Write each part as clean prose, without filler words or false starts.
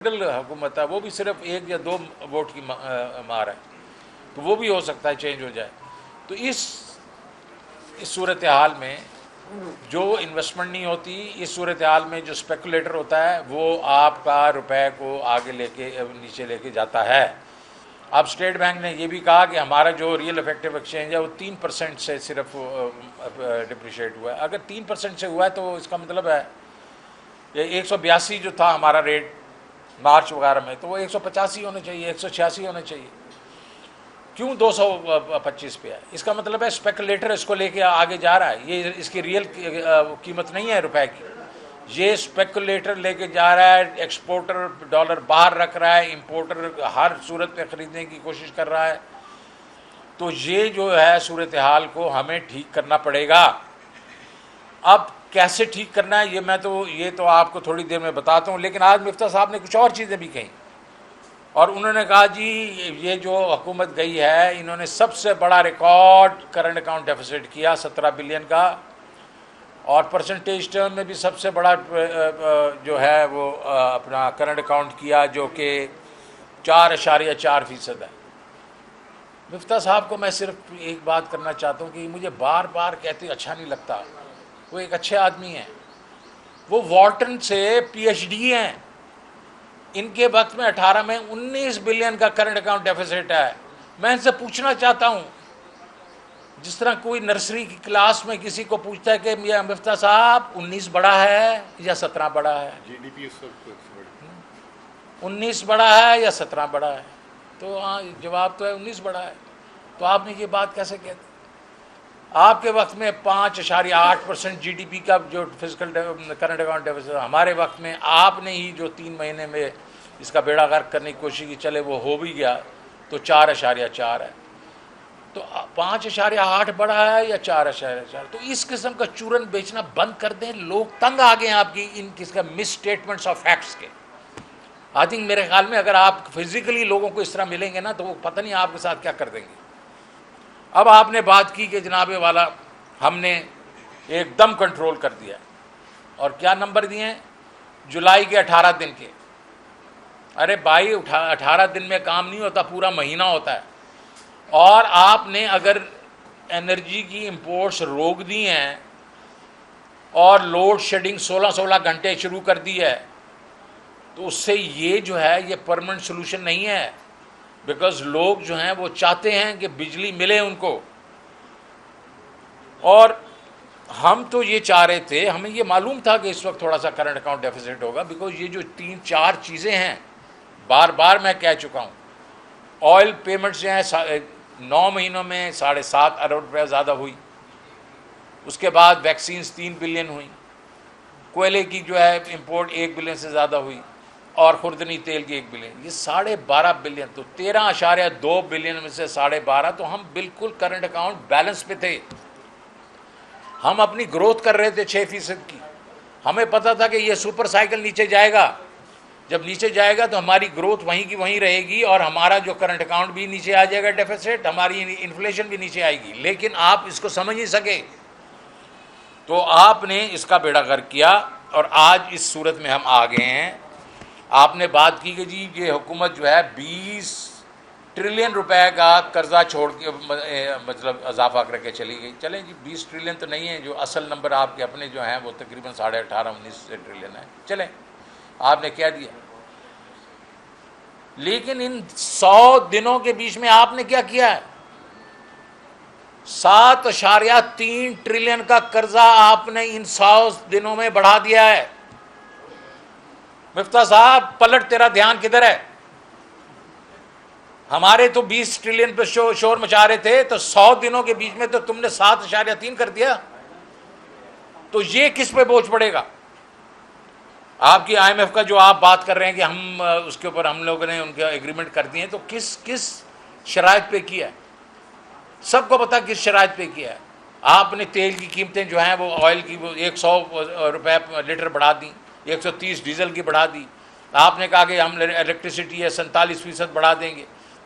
हुकूमत है, वो भी सिर्फ 1 या 2 वोट की मार है, तो वो भी हो सकता है चेंज हो जाए। तो इस सूरत हाल में जो इन्वेस्टमेंट नहीं होती, इस सूरत हाल में जो स्पेकुलेटर होता है वो आपका रुपए को आगे लेके नीचे लेके जाता है। अब स्टेट बैंक ने ये भी कहा कि हमारा जो रियल इफेक्टिव एक्सचेंज है वो 3% से सिर्फ डिप्रिशिएट हुआ है। अगर 3% से हुआ है तो इसका मतलब है ये 182 जो था हमारा रेट मार्च वगैरह में, तो वो 185 होने चाहिए, 186 होने चाहिए। क्यों 225 पे है? इसका मतलब है स्पेकुलेटर इसको लेके आगे जा रहा है। ये इसकी रियल कीमत नहीं है रुपए की, ये स्पेकुलेटर लेके जा रहा है। एक्सपोर्टर डॉलर बाहर रख रहा है, इंपोर्टर हर सूरत पे ख़रीदने की कोशिश कर रहा है। तो ये जो है सूरत हाल को हमें ठीक करना पड़ेगा। अब कैसे ठीक करना है ये तो आपको थोड़ी देर में बताता हूँ। लेकिन आज मिफ्ता साहब ने कुछ और चीज़ें भी कहीं, और उन्होंने कहा जी ये जो हुकूमत गई है इन्होंने सबसे बड़ा रिकॉर्ड करंट अकाउंट डेफिसिट किया 17 बिलियन का, और परसेंटेज टर्म में भी सबसे बड़ा जो है वो अपना करंट अकाउंट किया जो कि 4.4% है। मिफ्ता साहब को मैं सिर्फ एक बात करना चाहता हूँ कि मुझे बार बार कहते अच्छा नहीं लगता। वो एक अच्छे आदमी हैं, वो वॉल्टन से PhD हैं। इनके वक्त में 18 में 19 बिलियन का करंट अकाउंट डेफिसिट है। मैं इनसे पूछना चाहता हूँ, जिस तरह कोई नर्सरी की क्लास में किसी को पूछता है कि मियां मिफ्ता साहब 19 बड़ा है या 17 बड़ा है, GDP 19 बड़ा है या 17 बड़ा है, तो हाँ जवाब तो है 19 बड़ा है। तो आपने ये बात कैसे कह दी? आपके वक्त में 5.8% GDP का जो फिजिकल करंट अकाउंट डेफिसिट, हमारे वक्त में आपने ही जो 3 महीने में इसका बेड़ा गर्क करने की कोशिश की, चले वो हो भी गया, तो 4.4 है। तो 5.8 बड़ा है या 4.4? तो इस किस्म का चूरन बेचना बंद कर दें। लोग तंग आ गए हैं आपकी इन किसका मिस स्टेटमेंट्स ऑफ फैक्ट्स के। आई थिंक मेरे ख्याल में अगर आप फिजिकली लोगों को इस तरह मिलेंगे ना तो वो पता नहीं आपके साथ क्या कर देंगे। अब आपने बात की कि जनाबे वाला हमने एकदम कंट्रोल कर दिया, और क्या नंबर दिए हैं? जुलाई के 18 दिन के। अरे भाई 18 दिन में काम नहीं होता, पूरा महीना होता है। और आपने अगर एनर्जी की इंपोर्ट्स रोक दी हैं और लोड शेडिंग 16-16 घंटे शुरू कर दी है, तो उससे ये जो है ये परमानेंट सोल्यूशन नहीं है। बिकॉज लोग जो हैं वो चाहते हैं कि बिजली मिले उनको, और हम तो ये चाह रहे थे, हमें ये मालूम था कि इस वक्त थोड़ा सा करंट अकाउंट डेफिसिट होगा। बिकॉज ये जो 3-4 चीज़ें हैं, बार बार मैं कह चुका हूँ, ऑयल पेमेंट्स जो हैं 9 महीनों में 7.5 अरब रुपये ज़्यादा हुई। उसके बाद वैक्सीन्स 3 बिलियन हुई, कोयले की जो है इंपोर्ट 1 बिलियन से ज़्यादा हुई, और खुर्दनी तेल की 1 बिलियन, ये 12.5 बिलियन। तो 13.2 बिलियन में से 12.5, तो हम बिल्कुल करंट अकाउंट बैलेंस पे थे। हम अपनी ग्रोथ कर रहे थे 6% की। हमें पता था कि ये सुपर साइकिल नीचे जाएगा, जब नीचे जाएगा तो हमारी ग्रोथ वहीं की वहीं रहेगी, और हमारा जो करंट अकाउंट भी नीचे आ जाएगा डेफिसिट, हमारी इन्फ्लेशन भी नीचे आएगी। लेकिन आप इसको समझ नहीं सके, तो आपने इसका बेड़ा गर्क किया, और आज इस सूरत में हम आ गए हैं। आपने बात की कि जी ये हुकूमत जो है 20 ट्रिलियन रुपए का कर्जा छोड़ के मतलब इजाफा करके चली गई। चलें जी, 20 ट्रिलियन तो नहीं है, जो असल नंबर आपके अपने जो हैं वो तकरीबन 18.5-19 ट्रिलियन है। चलें, आपने कह दिया। लेकिन इन 100 दिनों के बीच में आपने क्या किया है? 7.3 ट्रिलियन का कर्जा आपने इन 100 दिनों में बढ़ा दिया है। मिफ्ता साहब पलट, तेरा ध्यान किधर है? हमारे तो 20 ट्रिलियन पे शोर मचा रहे थे, तो 100 दिनों के बीच में तो तुमने 7.3 कर दिया। तो ये किस पे बोझ पड़ेगा? आपकी IMF का जो आप बात कर रहे हैं कि हम उसके ऊपर हम लोगों ने उनके एग्रीमेंट कर दिए, तो किस शराइत पे किया है? सबको पता किस शराइत पे किया है। आपने तेल की कीमतें जो हैं वो ऑयल की वो 100 रुपये लीटर बढ़ा दी, 130 डीजल की बढ़ा दी। आपने कहा कि हम इलेक्ट्रिसिटी है 47% बढ़ा देंगे,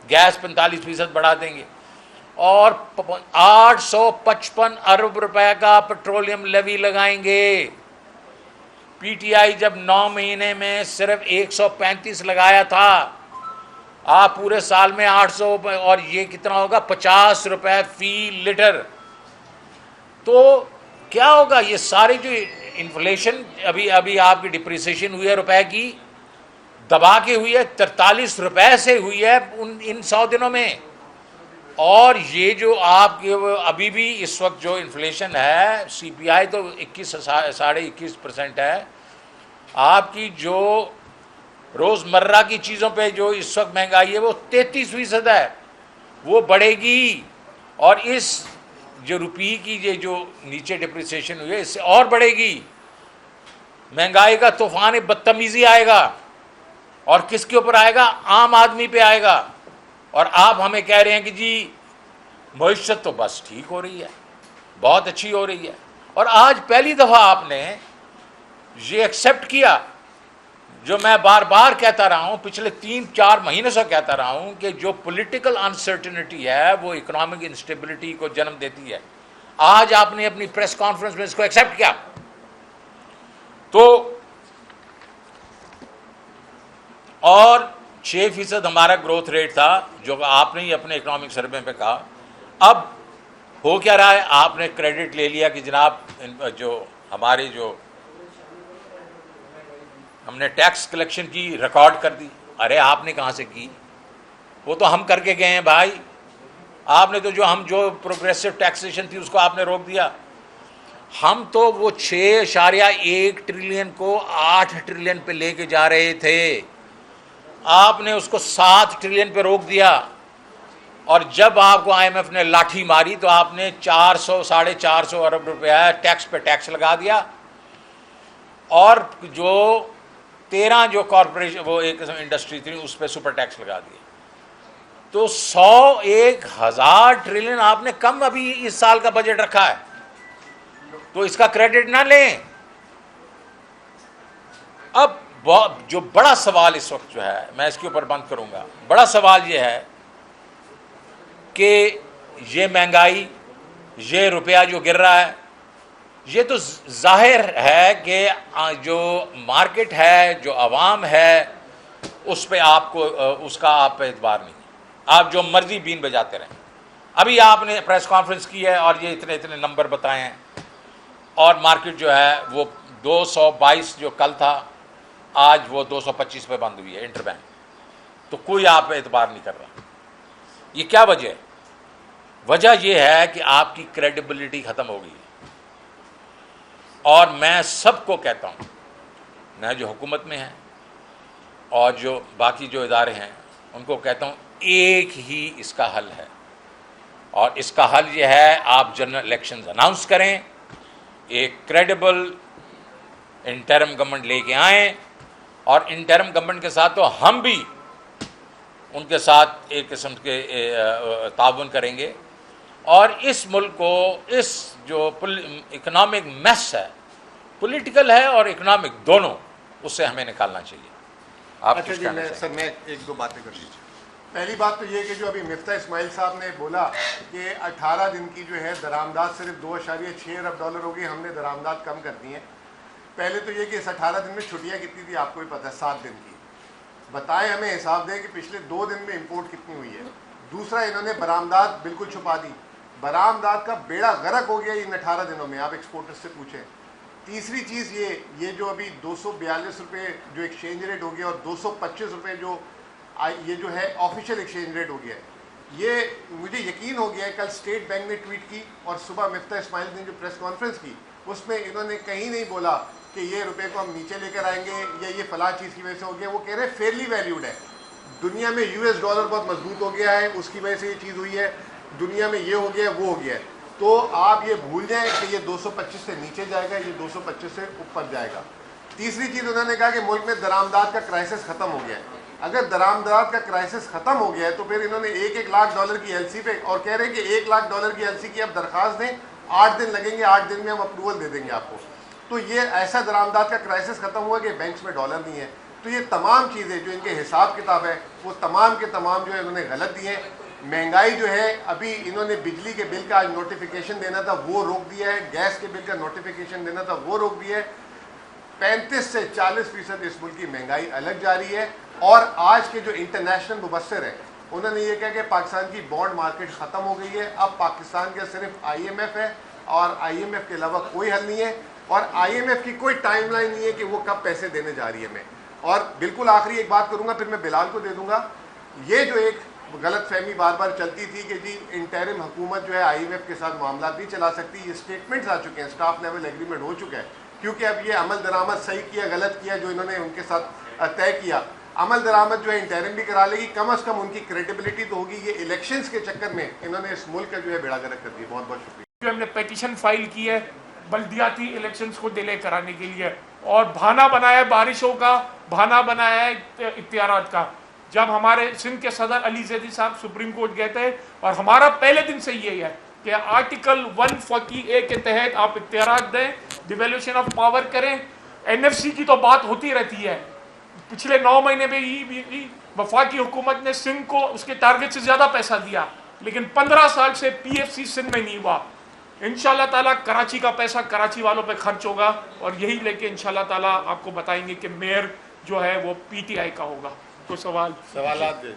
गैस 45% बढ़ा देंगे, और 855 अरब रुपए का पेट्रोलियम लेवी लगाएंगे। पीटीआई जब 9 महीने में सिर्फ 135 लगाया था, आप पूरे साल में 800, और ये कितना होगा 50 रुपए फी लीटर। तो क्या होगा, ये सारी जो इन्फ्लेशन अभी अभी आपकी डिप्रिसिएशन हुई है रुपए की, दबा के हुई है, 43 रुपए से हुई है इन 100 दिनों में। और ये जो आपके अभी भी इस वक्त जो इन्फ्लेशन है, सीपीआई तो 21.5% है। आपकी जो रोज़मर्रा की चीज़ों पे जो इस वक्त महंगाई है वो 33% है, वो बढ़ेगी। और इस जो रुपये की ये जो नीचे डिप्रिसिएशन हुई है, इससे और बढ़ेगी। महंगाई का तूफान बदतमीजी आएगा, और किसके ऊपर आएगा? आम आदमी पे आएगा। और आप हमें कह रहे हैं कि जी मईशत तो बस ठीक हो रही है, बहुत अच्छी हो रही है। और आज पहली दफ़ा आपने ये एक्सेप्ट किया, जो मैं बार बार कहता रहा हूँ, पिछले 3-4 महीने से कहता रहा हूँ, कि जो पॉलिटिकल अनसर्टेनिटी है वो इकोनॉमिक इंस्टेबिलिटी को जन्म देती है। आज आपने अपनी प्रेस कॉन्फ्रेंस में इसको एक्सेप्ट किया। तो और 6% हमारा ग्रोथ रेट था, जो आपने ही अपने इकोनॉमिक सर्वे पे कहा। अब हो क्या रहा है, आपने क्रेडिट ले लिया कि जनाब जो हमारी जो हमने टैक्स कलेक्शन की रिकॉर्ड कर दी। अरे आपने कहाँ से की? वो तो हम करके गए हैं भाई। आपने तो जो प्रोग्रेसिव टैक्सेशन थी उसको आपने रोक दिया। हम तो वो 6.1 ट्रिलियन को 8 ट्रिलियन पे लेके जा रहे थे, आपने उसको 7 ट्रिलियन पे रोक दिया। और जब आपको आईएमएफ ने लाठी मारी तो आपने 400-450 अरब रुपया टैक्स पे टैक्स लगा दिया। और जो 13 जो कॉरपोरेशन, वो एक इंडस्ट्री थी, उस पर सुपर टैक्स लगा दिया। तो 100-1000 ट्रिलियन आपने कम अभी इस साल का बजट रखा है, तो इसका क्रेडिट ना लें। अब जो बड़ा सवाल इस वक्त जो है, मैं इसके ऊपर बंद करूंगा, बड़ा सवाल ये है कि ये महंगाई, ये रुपया जो गिर रहा है, ये तो जाहिर है कि जो मार्केट है, जो आवाम है, उस पे आपको उसका आप पे एतबार नहीं है। आप जो मर्जी बीन बजाते रहें। अभी आपने प्रेस कॉन्फ्रेंस की है और ये इतने इतने नंबर बताए हैं, और मार्केट जो है वो 222 जो कल था, आज वो 225 पे बंद हुई है इंटरबैंक। तो कोई आप पे एतबार नहीं कर रहा। ये क्या वजह है? वजह यह है कि आपकी क्रेडिबिलिटी ख़त्म हो गई है। और मैं सबको कहता हूँ, मैं जो हुकूमत में हैं और जो बाकी जो इदारे हैं, उनको कहता हूँ, एक ही इसका हल है। और इसका हल ये है, आप जनरल इलेक्शंस अनाउंस करें, एक क्रेडिबल इंटरिम गवर्नमेंट लेके आएँ, और इंटरिम गवर्नमेंट के साथ तो हम भी उनके साथ एक किस्म के ताउन करेंगे। और इस मुल्क को, इस जो इकोनॉमिक मैस है, पॉलिटिकल है और इकोनॉमिक दोनों, उससे हमें निकालना चाहिए। आप अच्छा जी, मैं एक दो बातें कर लीजिए। पहली बात तो ये कि जो अभी मिफ्ता इस्माइल साहब ने बोला कि 18 दिन की जो है दरामदाद सिर्फ 2.6 अरब डॉलर होगी, हमने दरामदाद कम कर दी है। पहले तो ये कि इस 18 दिन में छुट्टियाँ कितनी थी आपको भी पता है, 7 दिन की। बताएं, हमें हिसाब दें कि पिछले 2 दिन में इंपोर्ट कितनी हुई है। दूसरा, इन्होंने बरामदाद बिल्कुल छुपा दी। बरामदाद का बेड़ा गर्क हो गया इन 18 दिनों में, आप एक्सपोर्टर्स से पूछें। तीसरी चीज़ ये जो अभी 242 रुपये जो एक्सचेंज रेट हो गया, और 225 रुपये ये जो है ऑफिशियल एक्सचेंज रेट हो गया है। ये मुझे यकीन हो गया है, कल स्टेट बैंक ने ट्वीट की और सुबह मिफ्ता इस्माइल ने जो प्रेस कॉन्फ्रेंस की, उसमें इन्होंने कहीं नहीं बोला कि ये रुपये को हम नीचे लेकर आएंगे या ये फला चीज़ की वजह से हो गया। वो कह रहे हैं फेयरली वैल्यूड है। दुनिया में यूएस डॉलर बहुत मजबूत हो गया है, उसकी वजह से ये चीज़ हुई है। दुनिया में ये हो गया, वो हो गया है। तो आप ये भूल जाएं कि ये 225 से नीचे जाएगा, ये 225 से ऊपर जाएगा। तीसरी चीज़ उन्होंने कहा कि मुल्क में दरामदाद का क्राइसिस ख़त्म हो गया है। अगर दरामदाद का क्राइसिस ख़त्म हो गया है तो फिर इन्होंने 1-1 लाख डॉलर की एलसी पे, और कह रहे हैं कि 1 लाख डॉलर की एलसी की आप दरख्वास्त दें, 8 दिन लगेंगे, 8 दिन में हम अप्रूवल दे देंगे आपको। तो ये ऐसा दरामदाद का क्राइसिस ख़त्म हुआ कि बैंक्स में डॉलर नहीं है। तो ये तमाम चीज़ें जो इनके हिसाब किताब है, वो तमाम के तमाम जो है इन्होंने गलत दी है। महंगाई जो है, अभी इन्होंने बिजली के बिल का आज नोटिफिकेशन देना था, वो रोक दिया है। गैस के बिल का नोटिफिकेशन देना था, वो रोक दिया है। 35 से 40% इस मुल्क की महंगाई अलग जा रही है। और आज के जो इंटरनेशनल मुबस्सिर हैं उन्होंने ये कहा कि पाकिस्तान की बॉन्ड मार्केट ख़त्म हो गई है, अब पाकिस्तान का सिर्फ IMF है और IMF के अलावा कोई हल नहीं है और IMF की कोई टाइमलाइन नहीं है कि वो कब पैसे देने जा रही है। मैं और बिल्कुल आखिरी एक बात करूँगा, फिर मैं बिलाल को दे दूँगा। ये जो एक गलत फहमी बार बार चलती थी कि जी इंटरिम हुकूमत जो है IMF के साथ मामला नहीं चला सकती, ये स्टेटमेंट्स आ चुके हैं, स्टाफ लेवल एग्रीमेंट हो चुका है, क्योंकि अब ये अमल दरामद सही किया गलत किया जो इन्होंने उनके साथ तय किया, अमल दरामद जो है इंटरिम भी करा लेगी, कम अज़ कम उनकी क्रेडिबिलिटी तो होगी। ये इलेक्शंस के चक्कर में इन्होंने इस मुल्क का जो है बेड़ा गर्क कर दिया। बहुत बहुत शुक्रिया। हमने पेटिशन फाइल की है बल्दियाती इलेक्शंस को डिले कराने के लिए और बहाना बनाया है बारिशों का, बहाना बनाया है इख्तियारात का। जब हमारे सिंध के सदर अली जैदी साहब सुप्रीम कोर्ट गए थे और हमारा पहले दिन से ये है कि आर्टिकल 140A के तहत आप इख्तियारात दें, डिवैल्यूएशन ऑफ पावर करें। NFC की तो बात होती रहती है, पिछले 9 महीने में ही वफाकी हुकूमत ने सिंध को उसके टारगेट से ज़्यादा पैसा दिया, लेकिन 15 साल से PFC सिंध में नहीं हुआ। इंशाल्लाह ताला कराची का पैसा कराची वालों पे खर्च होगा और यही लेके इंशाल्लाह ताला आपको बताएंगे कि मेयर जो है वो PTI का होगा। तो सवालात दे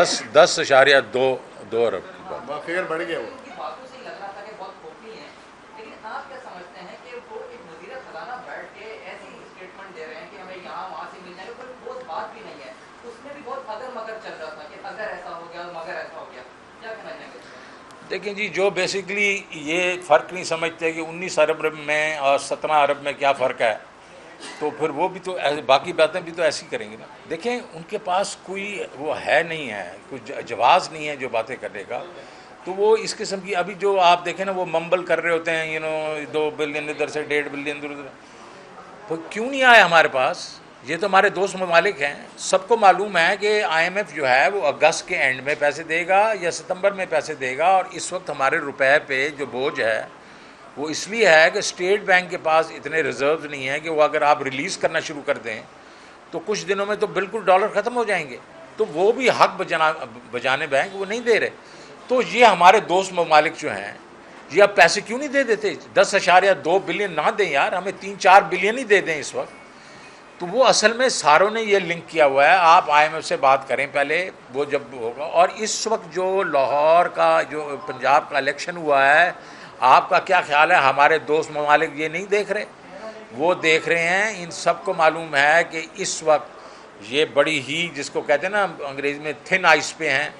$10.2 अरब फिगर बढ़ गया वो। देखिए जी, जो बेसिकली ये फ़र्क नहीं समझते कि 19 अरब में और 17 अरब में क्या फ़र्क है, तो फिर वो भी तो बाकी बातें भी तो ऐसी करेंगे ना। देखें, उनके पास कोई वो है नहीं है, कोई जवाज़ नहीं है जो बातें करने का। तो वो इस किस्म की अभी जो आप देखें ना, वो मम्बल कर रहे होते हैं, 2 बिलियन इधर से 1.5 बिलियन उधर, तो क्यों नहीं आया हमारे पास? ये तो हमारे दोस्त ममालिक हैं, सबको मालूम है कि IMF जो है वो अगस्त के एंड में पैसे देगा या सितंबर में पैसे देगा। और इस वक्त हमारे रुपए पे जो बोझ है वो इसलिए है कि स्टेट बैंक के पास इतने रिजर्व नहीं है कि वो अगर आप रिलीज़ करना शुरू कर दें तो कुछ दिनों में तो बिल्कुल डॉलर ख़त्म हो जाएंगे। तो वो भी हक बजाने बैंक वो नहीं दे रहे। तो ये हमारे दोस्त ममालिक जो हैं, ये अब पैसे क्यों नहीं दे देते? 10.2 बिलियन ना दें यार, हमें 3-4 बिलियन ही दे दें इस वक्त। तो वो असल में सारों ने ये लिंक किया हुआ है। आप IMF से बात करें पहले, वो जब होगा। और इस वक्त जो लाहौर का जो पंजाब का इलेक्शन हुआ है, आपका क्या ख्याल है? हमारे दोस्त ममालिक ये नहीं देख रहे, वो देख रहे हैं। इन सबको मालूम है कि इस वक्त ये बड़ी ही, जिसको कहते हैं ना अंग्रेज़ी में, थिन आइस पे हैं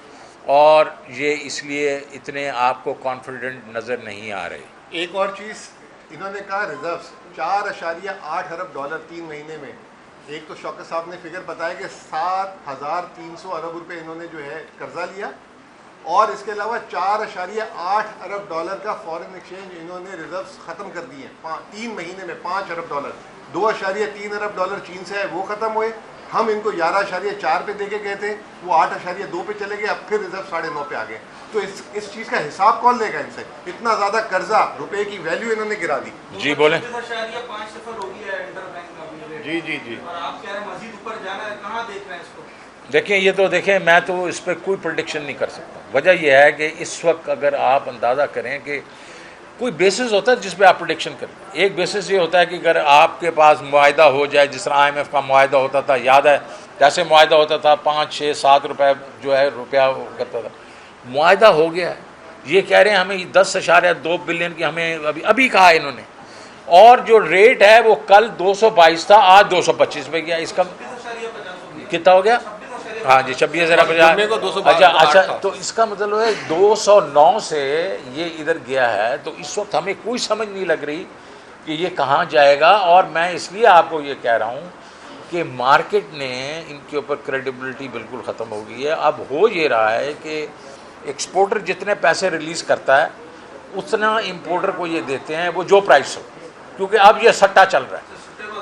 और ये इसलिए इतने आपको कॉन्फिडेंट नज़र नहीं आ रहे। एक और चीज़ इन्होंने कहा, रिजर्व्स 4.8 अरब डॉलर 3 महीने में। एक तो शौकत साहब ने फिगर बताया कि 7,300 अरब रुपए इन्होंने जो है कर्जा लिया और इसके अलावा 4.8 अरब डॉलर का फॉरेन एक्सचेंज इन्होंने रिजर्व्स ख़त्म कर दिए 3 महीने में। 5 अरब डॉलर, 2.3 अरब डॉलर चीन से है, वो ख़त्म हुए। हम इनको 11.4 पे दे के गए थे, वो 8.2 पे चले गए, अब फिर रिजर्व 9.5 पे आ गए। तो इस चीज़ का हिसाब कौन लेगा इनसे? इतना ज़्यादा कर्जा, रुपए की वैल्यू इन्होंने गिरा दी। जी बोले। 5 हो गया है इंटरबैंक में। जी जी जी। और आप कह रहे हैं मजीद ऊपर जाना है, कहाँ देख रहे हैं इसको? देखें, ये तो देखें, मैं तो इस पर कोई प्रेडिक्शन नहीं कर सकता। वजह यह है कि इस वक्त अगर आप अंदाज़ा करें कि कोई बेसिस होता है जिस पे आप प्रेडिक्शन करें। एक बेसिस ये होता है कि अगर आपके पास मुआहदा हो जाए, जिस तरह IMF का मुआहदा होता था, याद है कैसे मुआहदा होता था? 5, 6, 7 रुपये जो है रुपया करता था। मुआहदा हो गया है, ये कह रहे हैं हमें 10.2 बिलियन की हमें अभी कहा है इन्होंने। और जो रेट है वो कल 222 था, आज 225 पे गया। इसका कितना हो गया? हाँ जी, 26,050। अच्छा, तो इसका मतलब है 209 से ये इधर गया है। तो इस वक्त हमें कोई समझ नहीं लग रही कि ये कहाँ जाएगा। और मैं इसलिए आपको ये कह रहा हूँ कि मार्केट ने इनके ऊपर क्रेडिबिलिटी बिल्कुल ख़त्म हो गई है। अब हो ये रहा है कि एक्सपोर्टर जितने पैसे रिलीज़ करता है उतना इंपोर्टर को ये देते हैं, वो जो प्राइस हो, क्योंकि अब ये सट्टा चल रहा है,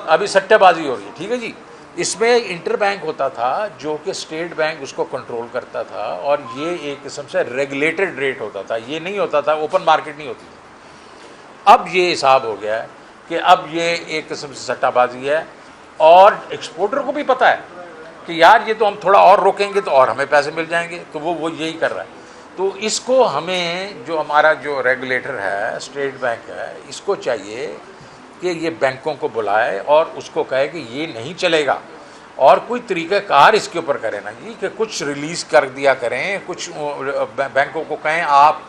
अभी सट्टेबाजी हो रही है। ठीक है जी। इसमें इंटर बैंक होता था जो कि स्टेट बैंक उसको कंट्रोल करता था और ये एक किस्म से रेगुलेटेड रेट होता था, ये नहीं होता था, ओपन मार्केट नहीं होती थी। अब ये हिसाब हो गया है कि अब ये एक किस्म से सट्टाबाजी है और एक्सपोर्टर को भी पता है कि यार ये तो हम थोड़ा और रोकेंगे तो और हमें पैसे मिल जाएंगे, तो वो यही कर रहा है। तो इसको हमें, जो हमारा जो रेगुलेटर है स्टेट बैंक है, इसको चाहिए कि ये बैंकों को बुलाए और उसको कहे कि ये नहीं चलेगा, और कोई तरीक़ाकार इसके ऊपर करें ना जी, कि कुछ रिलीज़ कर दिया करें, कुछ बैंकों को कहें आप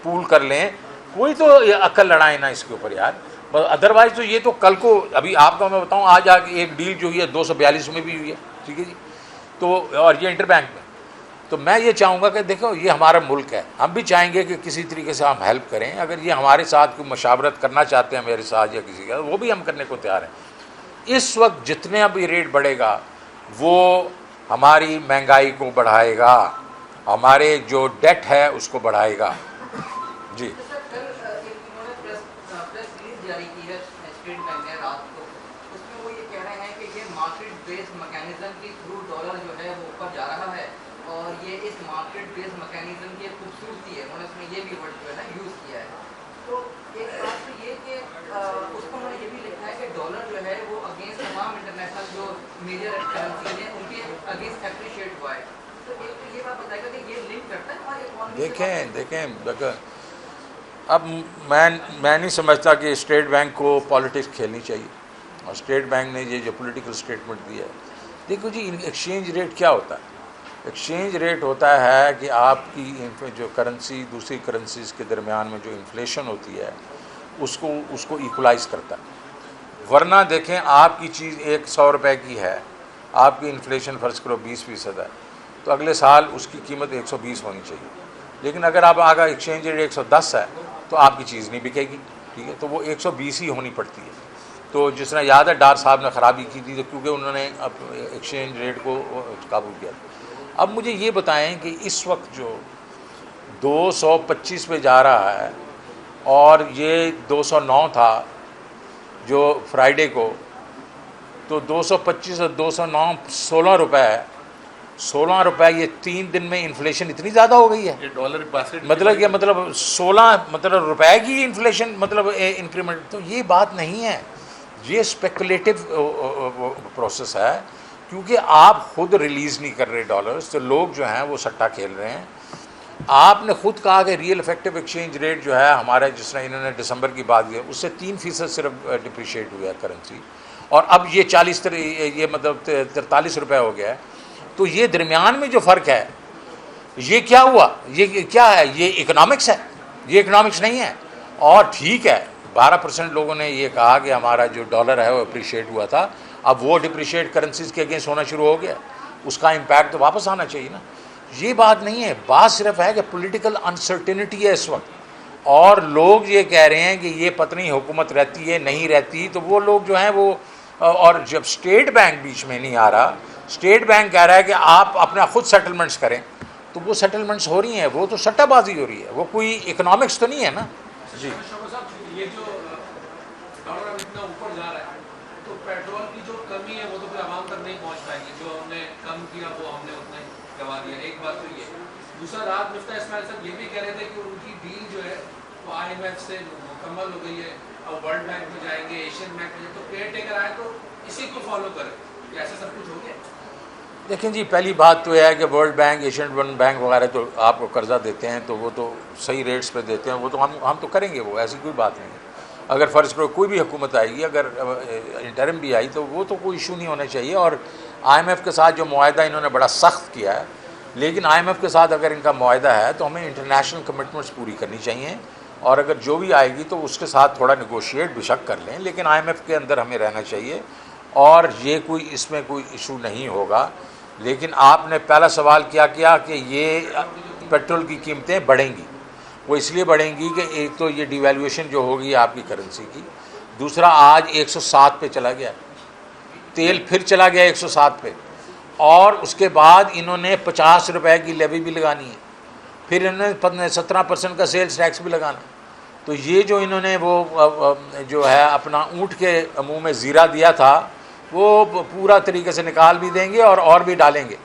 पूल कर लें, कोई तो अक्ल लड़ाए ना इसके ऊपर यार। अदरवाइज़ तो ये तो कल को, अभी आपको मैं बताऊं, आज आगे एक डील जो हुई है 242 में भी हुई है, ठीक है जी, तो और ये इंटरबैंक में। तो मैं ये चाहूँगा कि देखो ये हमारा मुल्क है, हम भी चाहेंगे कि किसी तरीके से हम हेल्प करें। अगर ये हमारे साथ कोई मशावरत करना चाहते हैं मेरे साथ या किसी का, वो भी हम करने को तैयार हैं। इस वक्त जितने अब ये रेट बढ़ेगा वो हमारी महंगाई को बढ़ाएगा, हमारे जो डेट है उसको बढ़ाएगा जी। देखें अब मैं नहीं समझता कि स्टेट बैंक को पॉलिटिक्स खेलनी चाहिए, और स्टेट बैंक ने ये जो पॉलिटिकल स्टेटमेंट दिया है। देखो जी, एक्सचेंज रेट क्या होता है? एक्सचेंज रेट होता है कि आपकी जो करेंसी दूसरी करेंसीज़ के दरमियान में जो इन्फ्लेशन होती है उसको इक्वलाइज करता है। वरना देखें, आपकी चीज़ 100 रुपये की है, आपकी इन्फ्लेशन फ़र्ज़ करो 20% है, तो अगले साल उसकी कीमत 120 होनी चाहिए। लेकिन अगर आप आगा एक्सचेंज रेट 110 है तो आपकी चीज़ नहीं बिकेगी, ठीक है, तो वो 120 ही होनी पड़ती है। तो जिस तरह याद है डार साहब ने ख़राबी की थी, तो क्योंकि उन्होंने अब एक्सचेंज रेट को काबू किया। अब मुझे ये बताएं कि इस वक्त जो 225 पे जा रहा है और ये 209 था जो फ्राइडे को, तो 225 और 209 16 रुपये है। 16 रुपये, ये 3 दिन में इन्फ्लेशन इतनी ज़्यादा हो गई है। ये डॉलर मतलब क्या मतलब 16 मतलब रुपए की इन्फ्लेशन मतलब इंक्रीमेंट, तो ये बात नहीं है, ये स्पेकुलेटिव प्रोसेस है, क्योंकि आप खुद रिलीज़ नहीं कर रहे डॉलर्स, तो लोग जो हैं वो सट्टा खेल रहे हैं। आपने खुद कहा कि रियल इफेक्टिव एक्सचेंज रेट जो है हमारा, जिस तरह इन्होंने दिसंबर की बात की, उससे 3% सिर्फ डिप्रिशिएट हुआ है करेंसी, और अब ये 40 ये मतलब 43 रुपये हो गया है। तो ये दरमियान में जो फ़र्क है, ये क्या हुआ, ये क्या है? ये इकोनॉमिक्स है, ये इकोनॉमिक्स नहीं है। और ठीक है, 12% लोगों ने ये कहा कि हमारा जो डॉलर है वो अप्रिशिएट हुआ था, अब वो डिप्रिशिएट करेंसीज के अगेंस्ट होना शुरू हो गया, उसका इम्पैक्ट तो वापस आना चाहिए ना। ये बात नहीं है, बात सिर्फ है कि पॉलिटिकल अनसर्टेनिटी है इस वक्त, और लोग ये कह रहे हैं कि ये पत्नी हुकूमत रहती है नहीं रहती, तो वो लोग जो हैं वो, और जब स्टेट बैंक बीच में नहीं आ रहा, स्टेट बैंक कह रहा है कि आप अपना खुद सेटलमेंट्स करें, तो वो सेटलमेंट्स हो रही हैं, वो तो सट्टाबाजी हो रही है, वो कोई इकोनॉमिक्स तो नहीं है ना जी। ये जो डॉलर इतना ऊपर जा रहा है, तो पेट्रोल की जो कमी है वो तो फिर आवाम तक नहीं पहुंच पाएगी। जो हमने कम किया वो हमने उतना ही गवा दिया, एक बात तो ये। दूसरा, रात मुफ्ता इस्माइल साहब ये भी कह रहे थे कि उनकी डील जो है वो IMF से मुकम्मल हो गई है, और वर्ल्ड बैंक में जाएंगे, एशियन बैंक में, तो केयर टेकर आए तो इसी को फॉलो करें, ऐसा सब कुछ हो गया। देखें जी, पहली बात तो यह है कि वर्ल्ड बैंक, एशियन बैंक वगैरह तो आपको कर्जा देते हैं, तो वो तो सही रेट्स पे देते हैं, वो तो हम तो करेंगे, वो ऐसी कोई बात नहीं है। अगर फ़र्ज़ करो कोई भी हुकूमत आएगी, अगर इंटरिम भी आई, तो वो तो कोई इशू नहीं होना चाहिए। और IMF के साथ जो मुआहदा इन्होंने बड़ा सख्त किया है, लेकिन IMF के साथ अगर इनका मुआहदा है तो हमें इंटरनेशनल कमिटमेंट्स पूरी करनी चाहिए, और अगर जो भी आएगी तो उसके साथ थोड़ा निगोशिएट बेशक कर लें, लेकिन IMF के अंदर हमें रहना चाहिए, और ये कोई इसमें कोई इशू नहीं होगा। लेकिन आपने पहला सवाल क्या किया कि ये पेट्रोल की कीमतें बढ़ेंगी, वो इसलिए बढ़ेंगी कि एक तो ये डिवैल्यूएशन जो होगी आपकी करेंसी की, दूसरा आज 107 पे चला गया, तेल फिर चला गया 107 पे, और उसके बाद इन्होंने 50 रुपए की लेवी भी लगानी है, फिर इन्होंने 17% का सेल्स टैक्स भी लगाना। तो ये जो इन्होंने वो जो है अपना ऊँट के मुँह में ज़ीरा दिया था, वो पूरा तरीके से निकाल भी देंगे और भी डालेंगे।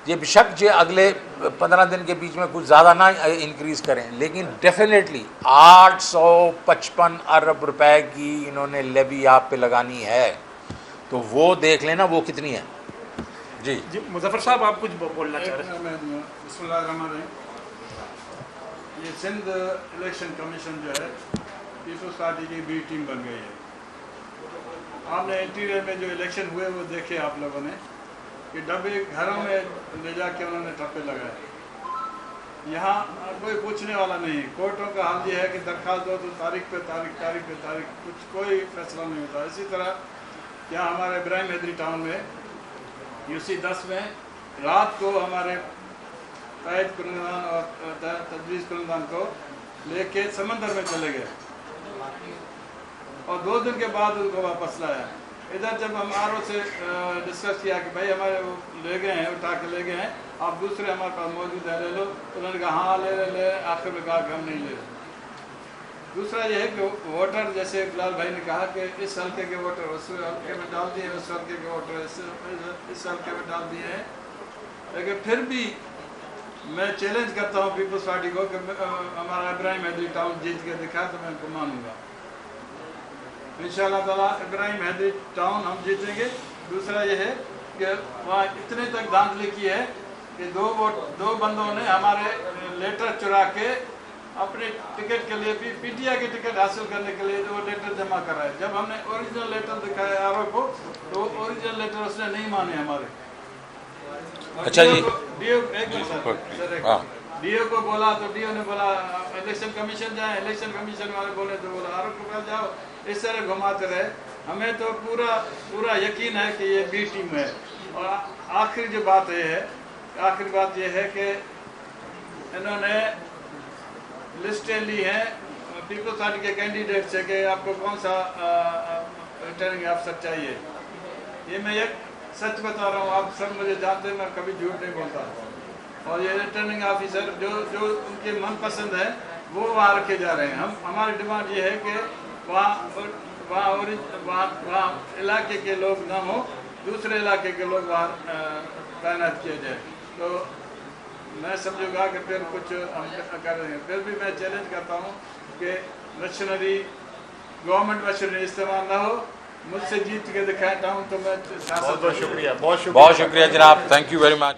ये बेशक जो अगले 15 दिन के बीच में कुछ ज़्यादा ना इंक्रीज़ करें, लेकिन डेफिनेटली 855 अरब रुपए की इन्होंने लेवी आप पे लगानी है, तो वो देख लेना वो कितनी है जी जी मुजफ्फर साहब आप कुछ बोलना चाह रहे हैं? बिस्मिल्लाहिर्रहमानिर्रहीम। ये सिंध इलेक्शन कमीशन जो है पीपल्स पार्टी की बी टीम बन गई है। आपने इंटीरियर में जो इलेक्शन हुए वो देखे आप लोगों ने कि डब्बे घरों में ले जाके उन्होंने ठप्पे लगाए। यहाँ कोई पूछने वाला नहीं है। कोर्टों का हाल ये है कि दरख्वास्त दो तो तारीख पे तारीख कुछ कोई फैसला नहीं होता। इसी तरह यहाँ हमारे इब्राहिम हैदरी टाउन में यूसी 10 में रात को हमारे कैद कुनदान और तजवीज़ कुनदान को लेके समंदर में चले गए और 2 दिन के बाद उनको वापस लाया। इधर जब हम आर से डिस्कस किया कि भाई हमारे वो ले गए हैं, उठा के ले गए हैं, आप दूसरे हमारे पास मौजूद है ले लो, तो उन्होंने कहा हाँ ले। आखिर में कहा कि हम नहीं ले रहे। दूसरा ये है कि वोटर, जैसे बिलाल भाई ने कहा कि इस हल्के के वोटर उस हल्के में डाल दिए, उस हल्के के वोटर इस हल्के में डाल दिए हैं। लेकिन फिर भी मैं चैलेंज करता हूँ पीपल्स पार्टी को कि हमारा इब्राहिम हैदरी टाउन जीत के दिखाए तो मैं उनको मानूंगा। इंशाअल्लाह ताला इब्राहिम हैदरी टाउन हम जीतेंगे। दूसरा ये है कि वहाँ इतने तक धांधली की है कि दो बंदों ने हमारे लेटर चुरा के अपने टिकट के लिए भी पीटीआई की टिकट हासिल करने के लिए वो लेटर जमा कराए। जब हमने ओरिजिनल लेटर दिखाया आर को तो ओरिजिनल लेटर उसने नहीं माने हमारे। अच्छा जी, डीओ को बोला तो डीओ ने बोला इलेक्शन कमीशन जाए, इलेक्शन कमीशन वाले बोले तो बोला आर को जाओ। इस तरह घुमाते रहे। हमें तो पूरा यकीन है कि ये बी टीम है। और आखिरी जो बात ये है कि इन्होंने लिस्टें ली हैं पीपल्स पार्टी के कैंडिडेट से कि आपको कौन सा रिटर्निंग अफसर चाहिए। ये मैं एक सच बता रहा हूँ, आप सब मुझे जानते हैं, मैं कभी झूठ नहीं बोलता। और ये रिटर्निंग ऑफिसर जो उनके मनपसंद है वो वहाँ रखे जा रहे हैं। हमारी डिमांड ये है कि वहाँ इलाके के लोग ना हो, दूसरे इलाके के लोग वहाँ तैनात किए जाए। तो मैं समझूंगा कि फिर कुछ हम कर रहे हैं। फिर भी मैं चैलेंज करता हूँ कि मशीनरी गवर्नमेंट मशीनरी इस्तेमाल ना हो। मुझसे जीत के दिखाता हूँ तो मैं बहुत शुक्रिया जनाब, थैंक यू वेरी मच।